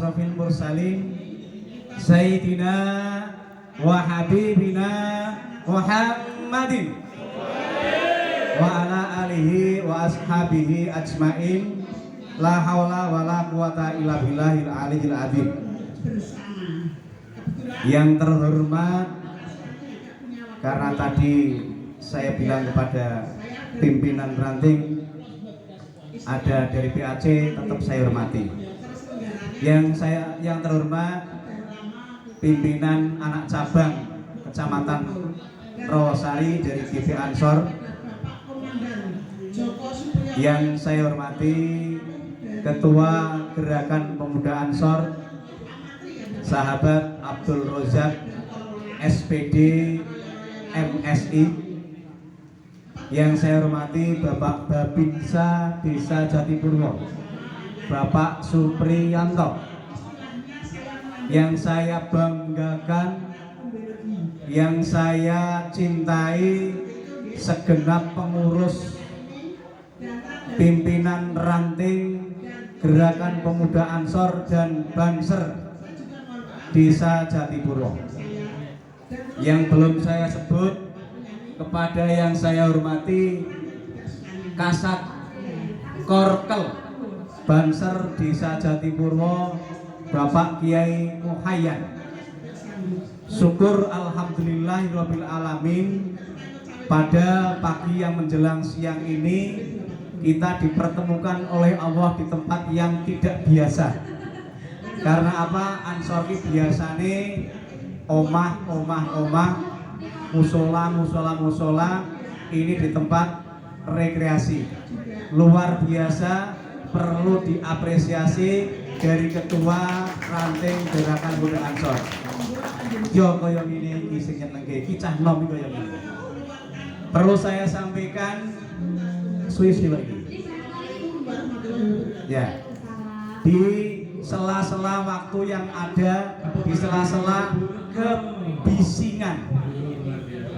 asrofil mursalin Sayyidina wa habibina Muhammadin wa ala alihi wa ashabihi ajmain. La haula wa la quwata illa billahil aliyil azim. Yang terhormat, karena tadi saya bilang kepada pimpinan ranting ada dari PAC, tetap saya hormati. Yang terhormat pimpinan anak cabang Kecamatan Rawasari dari GP Ansor. Yang saya hormati Ketua Gerakan Pemuda Ansor Sahabat Abdul Rozak SPD MSI. Yang saya hormati Bapak Babinsa Desa Jatipurwo Bapak Supriyanto. Yang saya banggakan, yang saya cintai, segenap pengurus pimpinan ranting Gerakan Pemuda Ansor dan Banser Desa Jatipurwo. Yang belum saya sebut, kepada yang saya hormati Kasat Korkel Banser Desa Jatipurwo Bapak Kiai Muhayyan. Syukur alhamdulillahirabbil alamin, pada pagi yang menjelang siang ini kita dipertemukan oleh Allah di tempat yang tidak biasa. Karena apa? Ansor ki biasane omah, musola, ini di tempat rekreasi. Luar biasa, perlu diapresiasi dari Ketua Ranting Gerakan Pemuda Ansor. Yo koyo ngene iki sing nyenengke, iki cah nom koyo ngene. Perlu saya sampaikan Swiss lagi. Ya. Di sela-sela waktu yang ada, di sela-sela kebisingan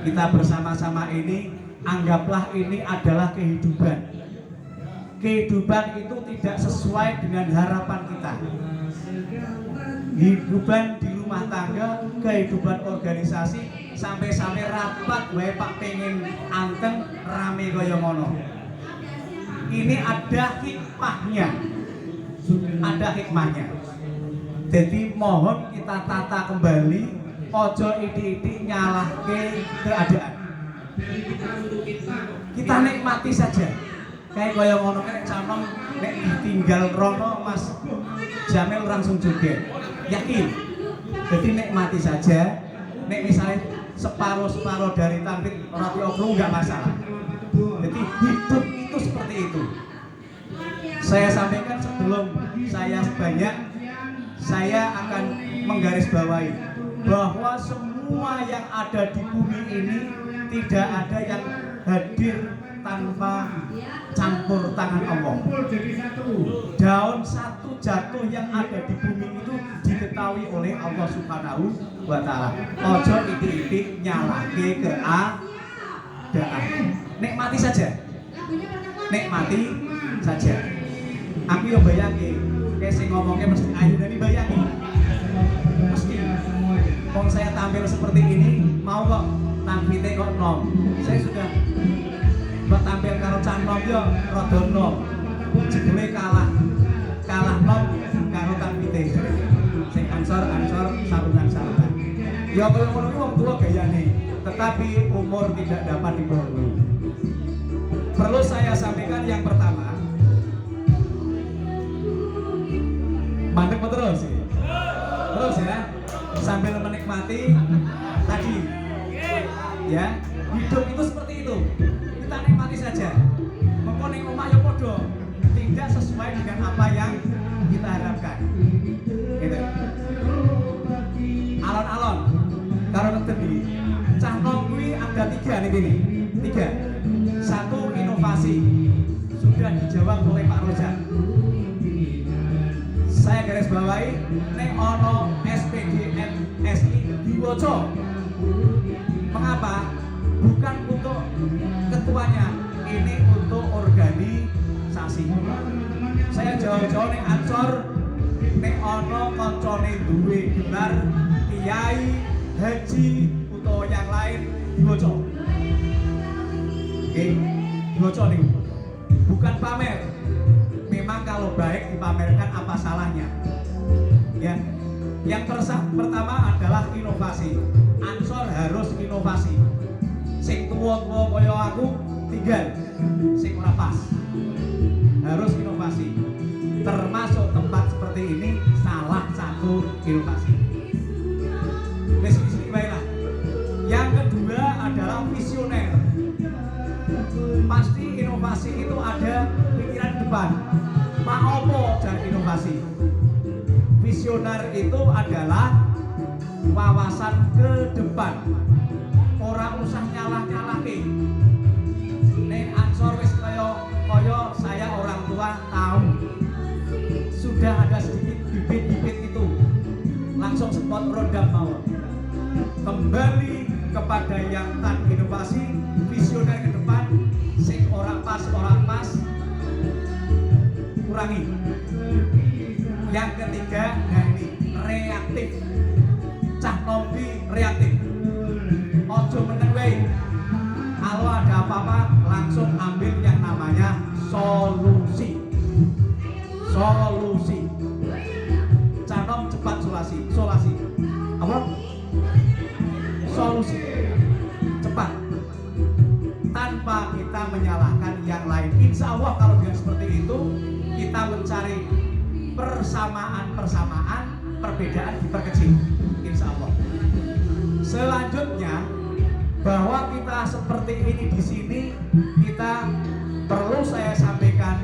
kita bersama-sama ini, anggaplah ini adalah kehidupan. Kehidupan itu tidak sesuai dengan harapan kita. Kehidupan di rumah tangga, kehidupan organisasi, sampai-sampai rapat wae Pak pengen anteng rame kaya ngono. Ini ada hikmahnya. Ada hikmahnya. Jadi mohon kita tata kembali, ojo idi-idi nyalahke keadaan. Kita nikmati saja. Kayak kaya ngono nek canom nek ditinggal rono Mas Jamil langsung joget. Yakin. Jadi nikmati saja. Nek misalnya separuh dari tampil roti okru nggak masalah. Jadi hidup itu seperti itu. Saya sampaikan sebelum saya banyak, saya akan menggarisbawahi bahwa semua yang ada di bumi ini tidak ada yang hadir tanpa campur tangan Allah. Daun satu jatuh yang ada di bumi itu diketahui oleh Allah Subhanahu wa Ta'ala. Ojo itik-itik nyalake keadaan. Nikmati saja. Nikmati saja. Aku yang bayangi, kayak sing ngomongnya mesti ayu dari bayangi. Mesti. Kalau saya tampil seperti ini, mau kok tampilnya kok nom. Saya sudah tampil karo canom yo rada nom. Jebule kalah nom karo tampilnya. Sing ansor sarungan. Ya kalau ngono wong tua gayane, tetapi umur tidak dapat dibohongi. Perlu saya sampaikan yang pertama, mantep terus ya, sambil menikmati tadi ya, hidup itu seperti itu, kita nikmati saja. Mengko ning omah ya padha tidak sesuai dengan apa yang kita harapkan gitu. Alon-alon karo ngeteni cah nom kuwi ada 3 nih gini. 3. 1, inovasi sudah dijawab oleh Pak Rozak. Saya garis bawahi nek ono SPDM SI diwaca. Mengapa? Bukan untuk ketuanya, ini untuk organisasi. Saya jauh-jauh ning Ansor nek ana kancane duwe gelar kiai, haji utawa yang lain diwaca. Oke, diwaca niku. Bukan pamer. Memang kalau baik dipamerkan apa salahnya? Ya. Yang pertama adalah inovasi. Ansor harus inovasi. Sing tuwa-tuwa kaya aku tinggal, sing ora pas. Harus inovasi. Termasuk tempat seperti ini salah satu inovasi. Wis iki wae lah. Yang kedua adalah visioner. Pasti inovasi itu ada pikiran depan. Mak opo jan inovasi? Visioner itu adalah wawasan ke depan. Orang usah nyalah-nyalahke. Nek ansor wis kaya saya orang tua tahu. Sudah ada sedikit bibit-bibit itu. Langsung spot rodam mawon. Kembali kepada yang tan inovasi, visioner ke depan, sing orang pas, kurangi. Yang ketiga, nah ini reaktif. Cah nombi reaktif. Ojo meneng wae. Kalau ada apa-apa langsung ambil yang namanya solusi. Canom cepat solasi. Apa? Solusi. Cepat. Tanpa kita menyalahkan yang lain. Insya Allah kalau dengan seperti itu kita mencari persamaan, perbedaan diperkecil. Insya Allah. Selanjutnya, bahwa kita seperti ini di sini, kita perlu saya sampaikan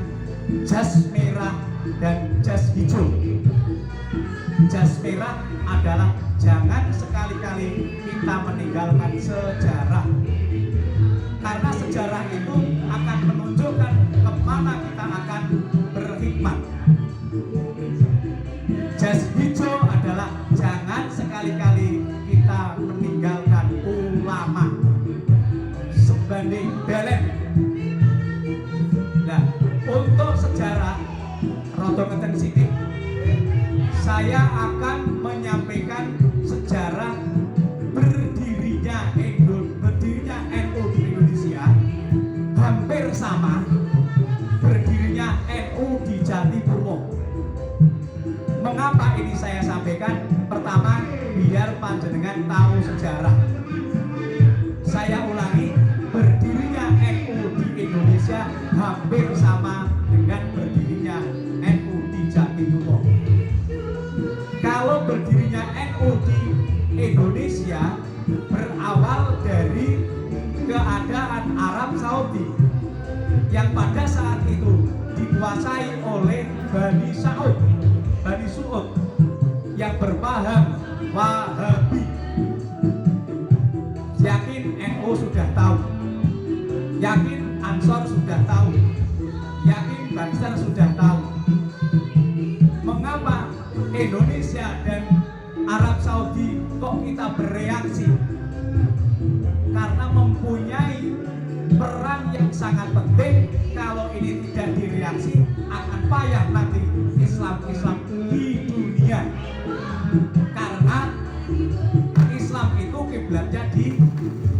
jas merah dan jas hijau. Jas merah adalah jangan sekali-kali kita meninggalkan sejarah. Karena sejarah itu akan menunjukkan kemana kita akan berhikmat. Jas hijau adalah jangan sekali-kali kita meninggalkan ulama. Sebanding belen. Nah, untuk sejarah rodo ngeten sithik, saya akan menyampaikan sejarah berdirinya NU di Indonesia hampir sama berdirinya NU di Jatipurwo. Mengapa ini saya sampaikan? Pertama, biar panjenengan tahu sejarah. Saya ulangi, berdirinya NU di Indonesia hampir sama dengan berdirinya NU di Jatipurwo. Kalau berdirinya NU di Indonesia berawal dari keadaan Arab Saudi yang pada saat itu dikuasai oleh Bani Saud yang berpaham Wahabi. Yakin NU sudah tahu, yakin Ansor sudah tahu, yakin Banser sudah tahu. Mengapa Indonesia dan Arab Saudi kok kita bereaksi? Karena mempunyai peran yang sangat penting. Kalau ini tidak direaksi akan payah nanti Islam di dunia. Karena Islam itu kiblatnya di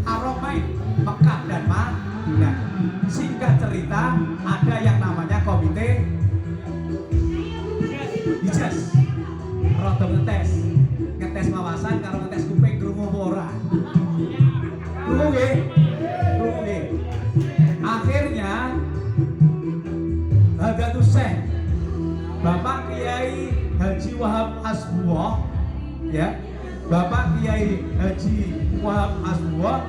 Haramain, Mekah dan Madinah. Singkat cerita, ada yang namanya komite Hijaz. Rodo ngetes wawasan karo ngetes kuping krungu ora. Krungu nggih. Akhirnya Hadatus Syekh Bapak Kiai Haji Wahab Hasbuwah, ya, Bapak Kiai Haji Wahab Hasbuwah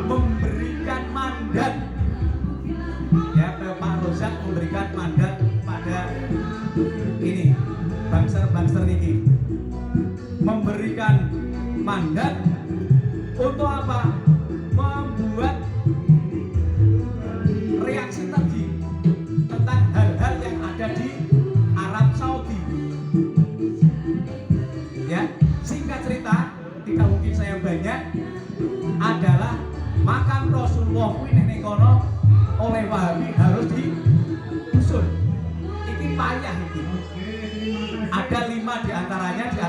memberikan mandat, ya, Pak Rozak memberikan mandat pada ini bangser ini, memberikan mandat untuk apa? Membuat reaksi tadi tentang hal-hal yang ada di Arab Saudi. Ya, singkat cerita, tidak mungkin saya banyak, adalah makam Rasulullah ini kono oleh Wahabi harus digusur. Ini payah ini. Ada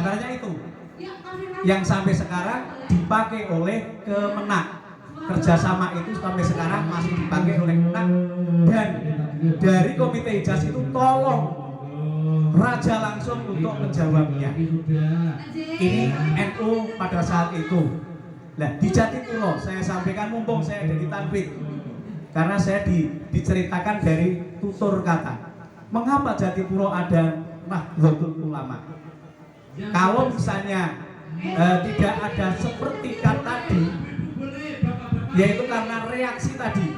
antaranya itu yang sampai sekarang dipakai oleh Kemenak. Kerjasama itu sampai sekarang masih dipakai oleh Kemenak, dan dari Komite Hijaz itu tolong Raja langsung untuk menjawabnya. Ini NU pada saat itu. Nah, di Jatipuro saya sampaikan, mumpung saya ada di Tanfid, karena saya diceritakan dari tutur kata. Mengapa Jatipuro ada Nahdlatul Ulama? Kalau misalnya tidak ada seperti kata tadi, yaitu karena reaksi tadi.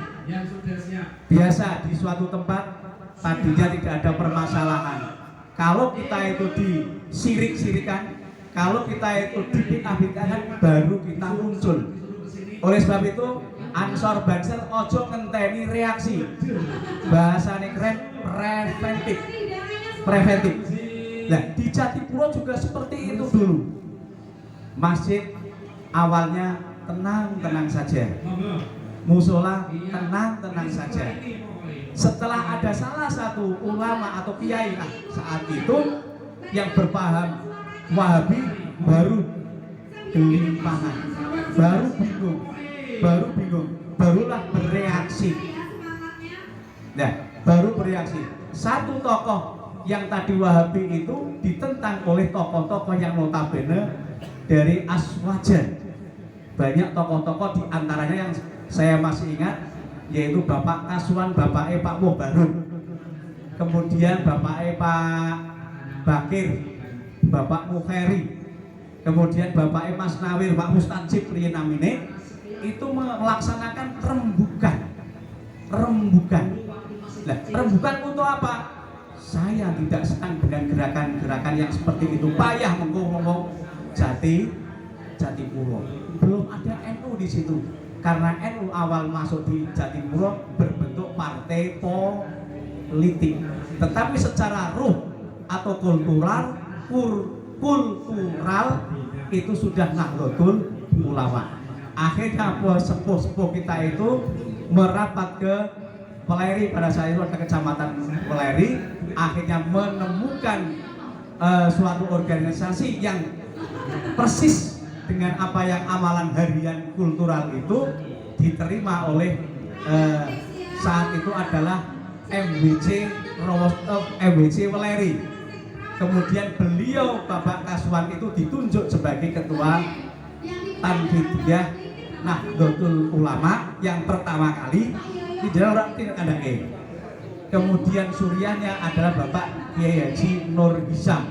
Biasa di suatu tempat tadinya tidak ada permasalahan. Kalau kita itu disirik-sirikan, kalau kita itu dipitnah-pitnahkan, baru kita muncul. Oleh sebab itu, Ansor Banser ojo ngenteni reaksi. Bahasanya keren, preventif. Nah, di Jatipuro juga seperti itu dulu. Masjid awalnya tenang-tenang saja. Musola tenang-tenang saja. Setelah ada salah satu ulama atau kiai saat itu yang berpaham Wahabi, baru gelimpangan, baru bingung, barulah bereaksi. Nah, baru bereaksi. Satu tokoh yang tadi Wahabi itu ditentang oleh tokoh-tokoh yang notabene dari Aswaja. Banyak tokoh-tokoh di antaranya yang saya masih ingat, yaitu Bapak Kasuan, Bapak Pak Mubarun, kemudian Bapak Pak Bakir, Bapak Mukheri, kemudian Bapak Mas Nawir, Pak Mustanjib Riyenamine, itu melaksanakan rembukan. Nah, rembukan untuk apa? Saya tidak senang dengan gerakan-gerakan yang seperti itu. Payah ngomong Jatipuro. Belum ada NU di situ. Karena NU awal masuk di Jatipuro berbentuk partai politik. Tetapi secara ruh atau kultural itu sudah Nahdlatul Ulama. Akhirnya sepuh-sepuh kita itu merapat ke Peleri, pada saat itu ada kecamatan Peleri, akhirnya menemukan suatu organisasi yang persis dengan apa yang amalan harian kultural itu diterima oleh saat itu adalah MWC Weleri. Kemudian beliau Bapak Kasuan itu ditunjuk sebagai ketua Tanfidiyah Nahdlatul Ulama yang pertama kali di daerah tidak ada. Kemudian suryanya adalah Bapak Kiai Haji Nur Hisam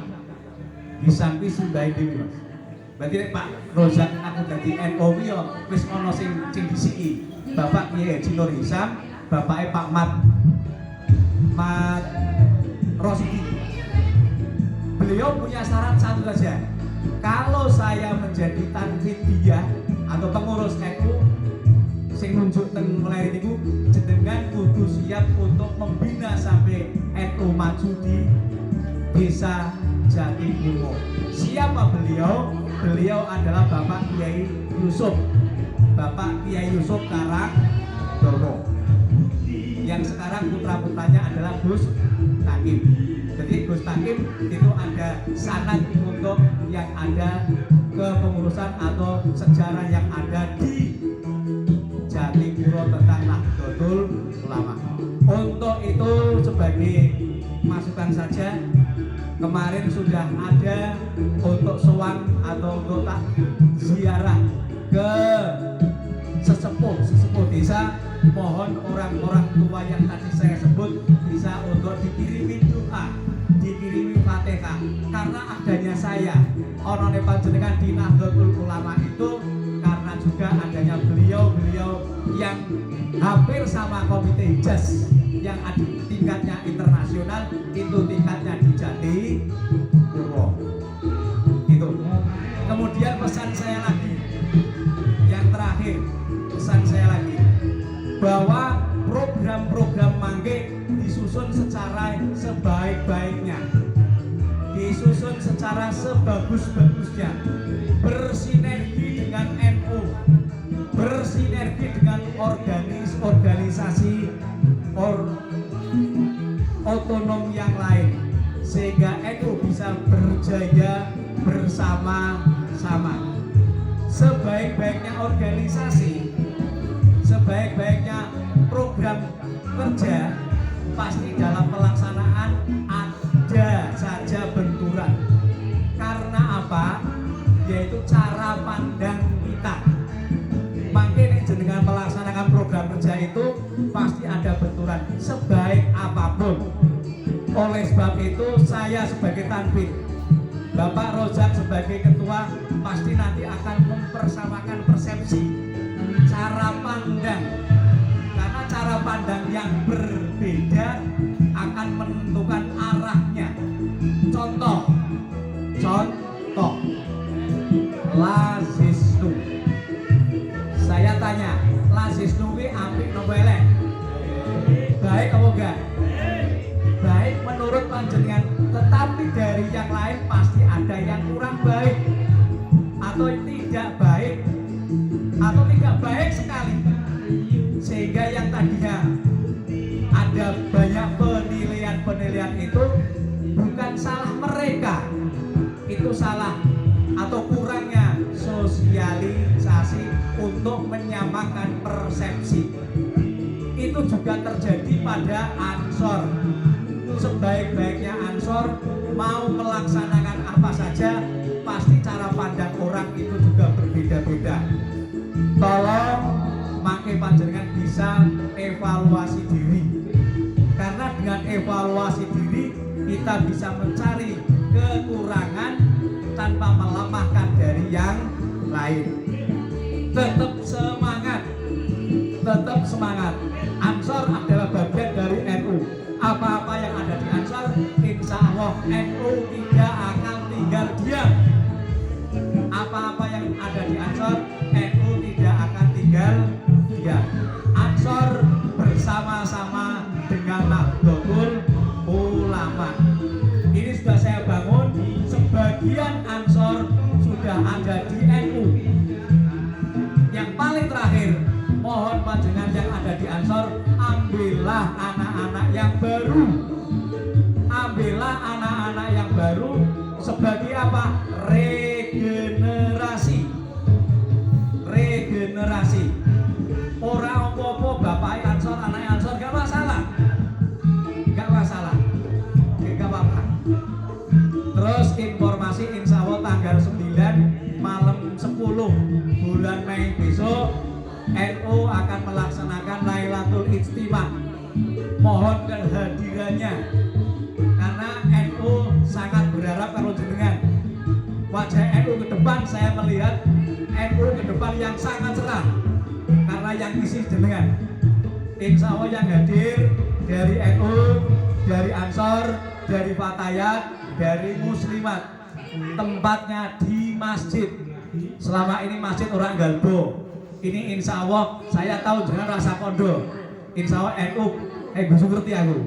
itu Simbai Dewi, Mas. Berarti Pak Rozak aku dadi NU yo wis ana sing disiki. Bapak Kiai Haji Nur Hisam, Bapak Pak Mat Rosidi. Beliau punya syarat satu saja. Kalau saya menjadi Tanfidiyah atau pengurus NU sing nunjuk teng Weleri niku, jenengan kudu siap untuk membina sampai NU maju di desa Jatipuro. Siapa beliau? Beliau adalah Bapak Kiai Yusuf. Bapak Kiai Yusuf Karangdowo. Yang sekarang putra-putranya adalah Gus Takim. Jadi Gus Takim itu ada sanad untuk yang ada kepengurusan atau sejarah yang ada di Jatipuro tentang Nahdlatul Ulama. Untuk itu sebagai masukan saja, kemarin sudah ada untuk sowan atau untuk ziarah ke sesepuh desa. Mohon orang-orang tua yang tadi saya sebut bisa untuk dikirimi doa, dikirimi Fatihah, karena adanya saya onone panjenengan di Nahdlatul Ulama itu karena juga adanya beliau yang hampir sama Komite Hijaz yang ada tingkatnya internasional, itu tingkatnya di Jatipuro. Itu. Kemudian pesan saya lagi, yang terakhir pesan saya lagi, bahwa program-program mangke disusun secara sebaik-baiknya, disusun secara sebagus-bagusnya, bersinergi dengan NU, bersinergi dengan organisasi otonom yang lain, sehingga NU bisa berjalan jaya bersama-sama. Sebaik-baiknya organisasi, sebaik-baiknya program kerja, pasti dalam pelaksanaan ada saja benturan. Karena apa? Yaitu cara pandang kita. Makin jenengan melaksanakan program kerja itu pasti ada benturan sebaik apapun. Oleh sebab itu saya sebagai tanfid, Bapak Rojak sebagai ketua pasti nanti akan mempersamakan persepsi, cara pandang. Karena cara pandang yang berbeda akan menentukan arahnya. Contoh Lazisnu. Saya tanya, Lazisnu ini apik nopo elek? Baik apa enggak? Baik menurut panjenengan, tetapi dari yang lain pasti ada yang kurang baik atau tidak baik atau tidak baik sekali, sehingga yang tadinya ada banyak penilaian itu bukan salah mereka, itu salah atau kurangnya sosialisasi untuk menyamakan persepsi. Itu juga terjadi pada Ansor. Sebaik-baiknya Ansor mau melaksanakan apa saja, pasti cara pandang orang itu juga berbeda-beda. Tolong makai panjenengan bisa evaluasi diri, karena dengan evaluasi diri kita bisa mencari kekurangan tanpa melemahkan dari yang lain. Tetap semangat. Ansor adalah bagian dari NU. Apa-apa yang ada di Ansor, insya Allah NU tidak akan tinggal diam. Apa-apa yang ada di Ansor, NU tidak akan tinggal diam. Ansor bersama-sama dengan Nahdlatul Ulama. Ini sudah saya bangun, sebagian Ansor sudah ada di NU. Yang paling terakhir, mohon panjenengan yang ada di Ansor, ambillah anak-anak yang baru. Ambillah anak-anak yang baru sebagai apa? Regenerasi. Orang apa-apa bapak Ansor, anak Ansor gak masalah. Gak apa-apa. Terus informasi insya Allah tanggal 9 malam 10 bulan Mei besok NU akan melaksanakan Lailatul Ijtima. Mohon kehadirannya, karena NU sangat berharap kalau jenengan. Wajah NU ke depan saya melihat NU ke depan yang sangat cerah, karena yang isi jenengan. Insya Allah yang hadir dari NU, dari Ansor, dari Fatayat, dari Muslimat. Tempatnya di masjid. Selama ini masjid orang Galbo. Ini insya Allah saya tahu jangan rasa kondo. Insya Allah NU, bisa ngerti aku.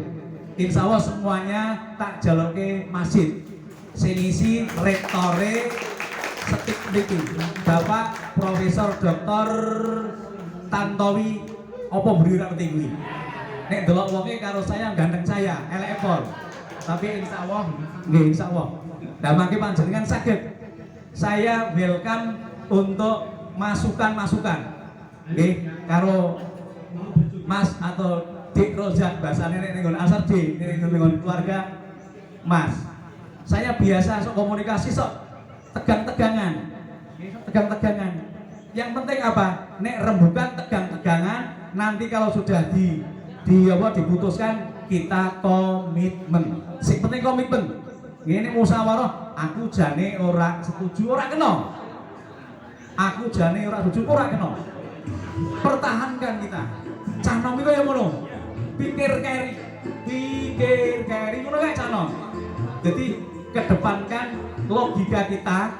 Insya Allah semuanya tak jalur ke masjid. Senisi rektore setik niki Bapak Profesor Dr. Tantowi apa beri ngerti kuwi. Nek delok wonge karo saya ganteng saya, elek pol. Tapi insya Allah, nggih insya Allah. Nah mangke panjenengan saged saya welcome untuk masukan-masukan. Nggih, karo Mas atau Dik Rojak bahasane nek nggon asar Dik, nek nggon keluarga Mas. Saya biasa sok komunikasi sok tegang-tegangan. Yang penting apa? Nek rembukan tegang-tegangan, nanti kalau sudah diputuskan kita komitmen. Sing penting komitmen. Ini musyawarah, aku jane ora setuju ora kena. Aku jane ora setuju ora kena. Pertahankan kita. Cah nom iku ya ngono. Pikir keri ngono kae cah nom. Jadi kedepankan logika kita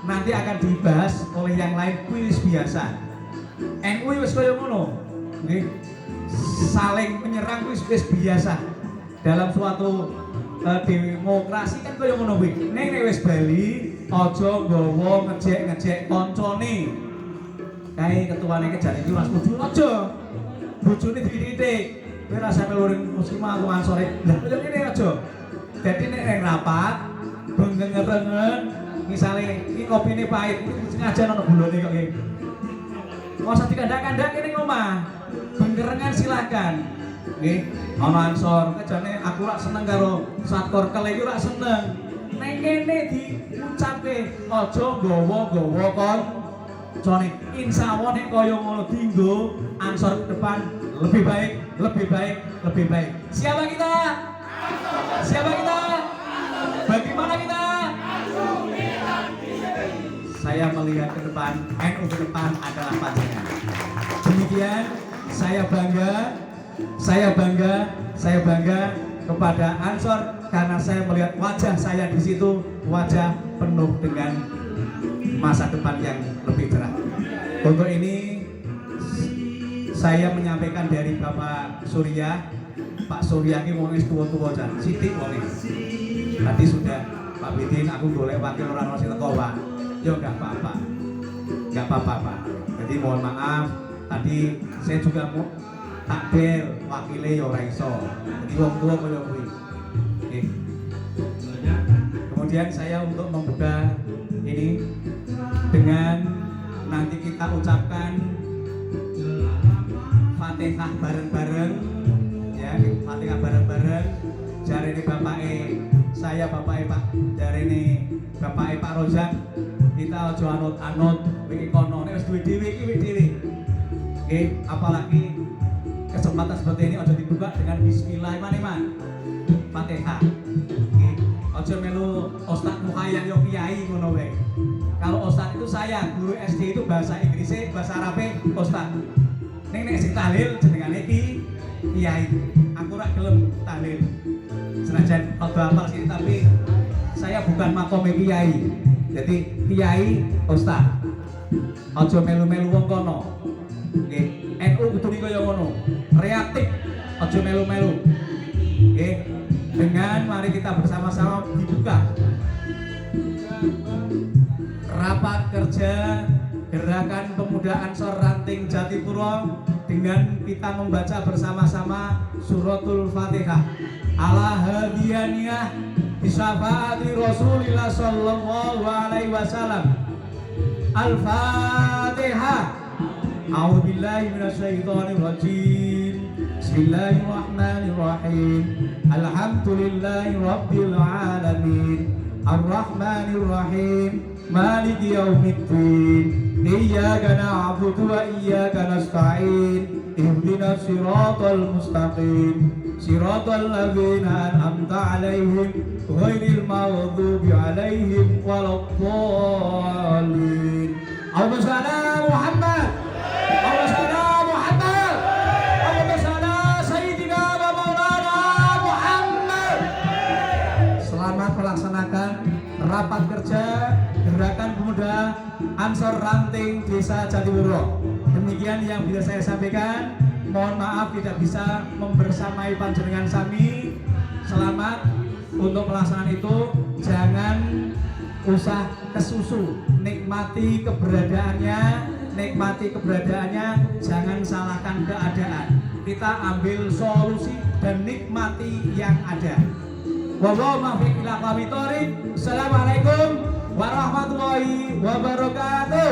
nanti akan dibahas oleh yang lain kuis biasa. NU wis kaya ngono. Nggih. Saling menyerang wis biasa. Dalam suatu demokrasi kan kaya ngono kuwi. Nek wis bali aja nggawa ngejek kancane. Kae ketuane kejane iki ora setuju aja. Bojone dididik. Kowe ora sampe luring muslimah aku ansore. Lah kaya ngene aja. Jadi nek rapat bengengen misalnya ini kopi ini pahit ini sengaja nono gulone kok nggih mau usah dikandak-kandak ini ngomah bengerengan silakan nggih ana ansor kejane aku rak seneng karo satkor kele iki rak seneng nek kene diucape aja nggawa-nggawa kon jane insyaallah nek kaya ngono dienggo ansor ke depan lebih baik lebih baik lebih baik siapa kita bagaimana kita saya melihat ke depan NU ke depan adalah panjenengan demikian saya bangga kepada Ansor karena saya melihat wajah saya di situ wajah penuh dengan masa depan yang lebih cerah. Untuk ini saya menyampaikan dari Bapak Surya, Pak Surya ini wong wis tuwa-tuwa jan, sithik wong. Tadi sudah Pak Bidin aku golek wakil orang sing teko, Pak. Ya enggak apa-apa. Enggak apa-apa, Pak. Jadi mohon maaf tadi saya juga mau takbir wakile ya ora iso. Jadi wong tuwa kaya kuwi. Oke. Kemudian saya untuk membuka ini dengan nanti kita ucapkan Fatihah bareng-bareng ya, Fatihah bareng-bareng. Jarene bapake saya Pak, jarene bapake Pak Rozak, kita aja anut-anut iki kono nek wis duwe dhewe iki wis dhewe. Oke, apalagi kesempatan seperti ini aja dibuka dengan bismillahirrahmanirrahim. Fatihah. Oke, aja melu ustaz mukhayyan yo kiai ngono wae. Kalau ustaz itu saya, guru SD itu bahasa Inggrisnya, bahasa Arabnya ustaz. Nek sing tahlil jenengane kiai. Aku ora gelem tahlil. Senajan rada apal sih tapi saya bukan makom kiai. Jadi kiai ustaz. Aja melu-melu wong kono. Nggih, NU kudu kaya ngono. Reaktif, aja melu-melu. Nggih. Dengan mari kita bersama-sama dibuka rapat kerja Gerakan Pemuda Ansor Ranting Jatipuro dengan kita membaca bersama-sama suratul Fatihah ala hadiyaniyah bisyafaati Rasulillah sallallahu alaihi wasallam. Al-Fatihah. A'udzubillahi minasyaitonir rajim. Bismillahirrahmanirrahim. Alhamdulillahi rabbil alamin. Ar-Rahmanir Rahim. Maliki yaumiddin. Iyyaka na'budu wa iyyaka nasta'in. Ihdinas siratal mustaqim. Siratal ladzina an'amta 'alaihim ghairil maghdubi 'alaihim waladdallin. Allahumma shalli ala Muhammad. Allahumma shalli ala Muhammad. Allahumma shalli ala sayyidina wa maulana Muhammad. Selamat melaksanakan rapat kerja Gerakan Pemuda Ansor Ranting Desa Jatipuro. Demikian yang bisa saya sampaikan. Mohon maaf tidak bisa membersamai panjenengan sami. Selamat untuk pelaksanaan itu. Jangan usah kesusu. Nikmati keberadaannya. Jangan salahkan keadaan. Kita ambil solusi dan nikmati yang ada. Wassalamualaikum warahmatullahi wabarakatuh.